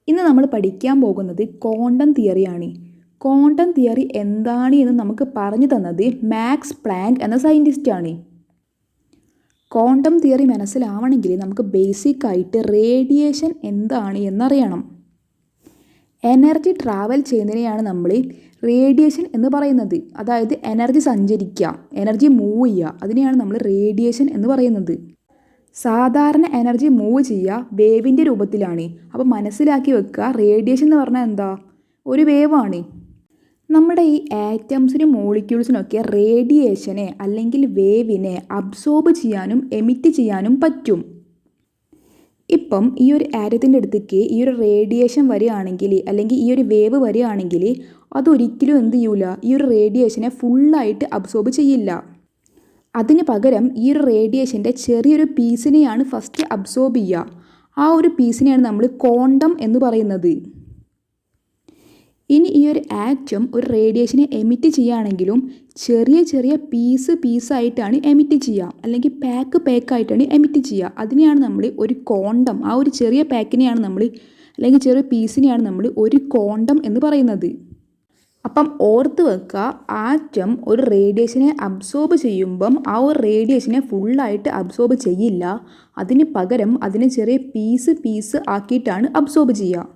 ഇന്ന് നമ്മൾ പഠിക്കാൻ പോകുന്നത് ക്വാണ്ടം തിയറിയാണ്. ക്വാണ്ടം തിയറി എന്താണ് എന്ന് നമുക്ക് പറഞ്ഞു തന്നത് മാക്സ് പ്ലാങ്ക് എന്ന സയൻറ്റിസ്റ്റാണ്. ക്വാണ്ടം തിയറി മനസ്സിലാവണമെങ്കിൽ നമുക്ക് ബേസിക് ആയിട്ട് റേഡിയേഷൻ എന്താണ് എന്നറിയണം. എനർജി ട്രാവൽ ചെയ്യുന്നതിനെയാണ് നമ്മൾ റേഡിയേഷൻ എന്ന് പറയുന്നത്. അതായത് എനർജി സഞ്ചരിക്കുക, എനർജി മൂവ് ചെയ്യുക, അതിനെയാണ് നമ്മൾ റേഡിയേഷൻ എന്ന് പറയുന്നത്. സാധാരണ എനർജി മൂവ് ചെയ്യുക വേവിൻ്റെ രൂപത്തിലാണ്. അപ്പോൾ മനസ്സിലാക്കി വെക്കുക, റേഡിയേഷൻ എന്ന് പറഞ്ഞാൽ എന്താ? ഒരു വേവാണ്. നമ്മുടെ ഈ ആറ്റംസിനും മോളിക്യൂൾസിനൊക്കെ റേഡിയേഷനെ അല്ലെങ്കിൽ വേവിനെ അബ്സോർബ് ചെയ്യാനും എമിറ്റ് ചെയ്യാനും പറ്റും. ഇപ്പം ഈ ഒരു ആറ്റത്തിൻ്റെ അടുത്തേക്ക് ഈ ഒരു റേഡിയേഷൻ വരികയാണെങ്കിൽ അല്ലെങ്കിൽ ഈ ഒരു വേവ് വരികയാണെങ്കിൽ അതൊരിക്കലും എന്ത് ചെയ്യൂല, ഈ ഒരു റേഡിയേഷനെ ഫുള്ളായിട്ട് അബ്സോർബ് ചെയ്യില്ല. അതിന് പകരം ഈ ഒരു റേഡിയേഷൻ്റെ ചെറിയൊരു പീസിനെയാണ് ഫസ്റ്റ് അബ്സോർബ് ചെയ്യുക. ആ ഒരു പീസിനെയാണ് നമ്മൾ ക്വാണ്ടം എന്ന് പറയുന്നത്. ഇനി ഈ ഒരു ആറ്റം ഒരു റേഡിയേഷനെ എമിറ്റ് ചെയ്യുകയാണെങ്കിലും ചെറിയ ചെറിയ പീസായിട്ടാണ് എമിറ്റ് ചെയ്യുക, അല്ലെങ്കിൽ പാക്കായിട്ടാണ് എമിറ്റ് ചെയ്യുക. അതിനെയാണ് നമ്മൾ ഒരു ക്വാണ്ടം, ആ ഒരു ചെറിയ പാക്കിനെയാണ് നമ്മൾ അല്ലെങ്കിൽ ചെറിയ പീസിനെയാണ് നമ്മൾ ഒരു ക്വാണ്ടം എന്ന് പറയുന്നത്. അപ്പം ഓർത്ത് വെക്കുക, ആറ്റം ഒരു റേഡിയേഷനെ അബ്സോർബ് ചെയ്യുമ്പം ആ ഒരു റേഡിയേഷനെ ഫുള്ളായിട്ട് അബ്സോർബ് ചെയ്യില്ല. അതിന് പകരം അതിനെ ചെറിയ പീസ് ആക്കിയിട്ടാണ് അബ്സോർബ് ചെയ്യുക.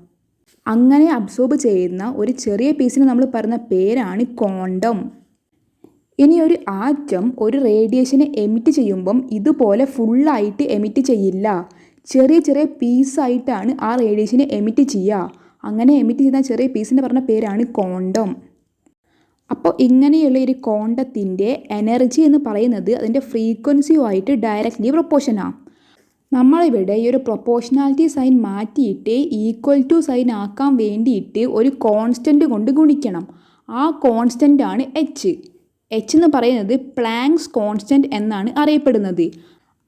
അങ്ങനെ അബ്സോർബ് ചെയ്യുന്ന ഒരു ചെറിയ പീസിന് നമ്മൾ പറഞ്ഞ പേരാണ് ക്വാണ്ടം. ഇനി ഒരു ആറ്റം ഒരു റേഡിയേഷനെ എമിറ്റ് ചെയ്യുമ്പം ഇതുപോലെ ഫുള്ളായിട്ട് എമിറ്റ് ചെയ്യില്ല. ചെറിയ ചെറിയ പീസായിട്ടാണ് ആ റേഡിയേഷനെ എമിറ്റ് ചെയ്യുക. അങ്ങനെ എമിറ്റ് ചെയ്യുന്ന ചെറിയ പീസിന് പറഞ്ഞ പേരാണ് ക്വാണ്ടം. അപ്പോൾ ഇങ്ങനെയുള്ള ഒരു ക്വാണ്ടത്തിൻ്റെ എനർജി എന്ന് പറയുന്നത് അതിൻ്റെ ഫ്രീക്വൻസിയുമായിട്ട് ഡയറക്റ്റ്ലി പ്രൊപ്പോർഷനാണ്. നമ്മളിവിടെ ഈ ഒരു പ്രൊപ്പോർഷണാലിറ്റി സൈൻ മാറ്റിയിട്ട് ഈക്വൽ ടു സൈൻ ആക്കാൻ വേണ്ടിയിട്ട് ഒരു കോൺസ്റ്റൻറ്റ് കൊണ്ട് ഗുണിക്കണം. ആ കോൺസ്റ്റൻ്റാണ് എച്ച്. എന്ന് പറയുന്നത് പ്ലാങ്ക്സ് കോൺസ്റ്റൻറ്റ് എന്നാണ് അറിയപ്പെടുന്നത്.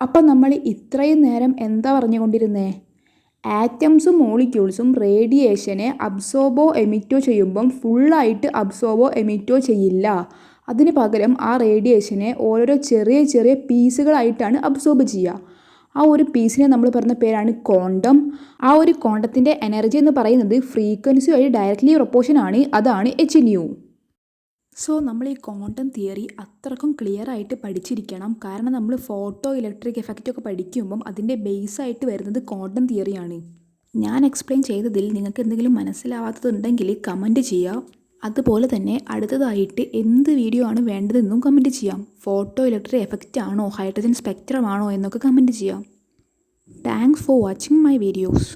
അപ്പോൾ നമ്മൾ ഇത്രയും നേരം എന്താ പറഞ്ഞുകൊണ്ടിരുന്നത്? ആറ്റംസും മോളിക്യൂൾസും റേഡിയേഷനെ അബ്സോർബോ എമിറ്റോ ചെയ്യുമ്പം ഫുള്ളായിട്ട് അബ്സോർബോ എമിറ്റോ ചെയ്യില്ല. അതിന് പകരം ആ റേഡിയേഷനെ ഓരോരോ ചെറിയ ചെറിയ പീസുകളായിട്ടാണ് അബ്സോർബ് ചെയ്യുക. ആ ഒരു പീസിനെ നമ്മൾ പറഞ്ഞ പേരാണ് ക്വാണ്ടം. ആ ഒരു ക്വാണ്ടത്തിൻ്റെ എനർജി എന്ന് പറയുന്നത് ഫ്രീക്വൻസി വഴി ഡയറക്റ്റ്ലി പ്രൊപ്പോർഷനാണ്. അതാണ് എച്ച് ന്യൂ. സോ നമ്മൾ ഈ ക്വാണ്ടം തിയറി അത്രക്കും ക്ലിയർ ആയിട്ട് പഠിച്ചിരിക്കണം. കാരണം നമ്മൾ ഫോട്ടോ ഇലക്ട്രിക് എഫക്റ്റ് ഒക്കെ പഠിക്കുമ്പം അതിൻ്റെ ബേസായിട്ട് വരുന്നത് ക്വാണ്ടം തിയറിയാണ്. ഞാൻ എക്സ്പ്ലെയിൻ ചെയ്തതിൽ നിങ്ങൾക്ക് എന്തെങ്കിലും മനസ്സിലാവാത്തതുണ്ടെങ്കിൽ കമൻറ്റ് ചെയ്യാം. അതുപോലെ തന്നെ അടുത്തതായിട്ട് എന്ത് വീഡിയോ ആണ് വേണ്ടതെന്നും കമൻറ്റ് ചെയ്യാം. ഫോട്ടോ ഇലക്ട്രിക് എഫക്റ്റ് ആണോ, ഹൈഡ്രജൻ സ്പെക്ട്രം ആണോ എന്നൊക്കെ കമൻറ്റ് ചെയ്യാം. Thanks for watching my videos.